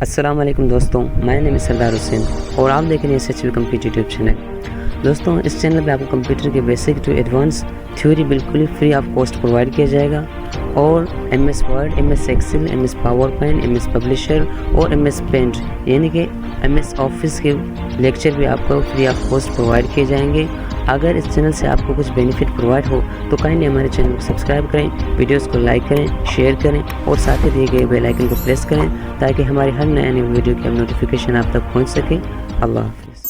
अस्सलाम वालेकुम दोस्तों, मैं नेम सरदार हुसैन और आप देख रहे हैं सच कंप्यूटर यूट्यूब चैनल। दोस्तों, इस चैनल पे आपको कंप्यूटर के बेसिक टू एडवांस थ्योरी बिल्कुल ही फ्री ऑफ कॉस्ट प्रोवाइड किया जाएगा और MS word, MS excel, MS PowerPoint, MS publisher और MS पेंट यानी कि MS ऑफिस के लेक्चर भी आपको फ्री ऑफ कॉस्ट प्रोवाइड किए जाएंगे। अगर इस चैनल से आपको कुछ बेनिफिट प्रोवाइड हो तो काइंडली हमारे चैनल को सब्सक्राइब करें, वीडियोस को लाइक करें, शेयर करें और साथ ही दिए गए बेल आइकन को प्रेस करें ताकि हमारे हर नए वीडियो की नोटिफिकेशन आप तक पहुंच सके। अल्लाह हाफिज़।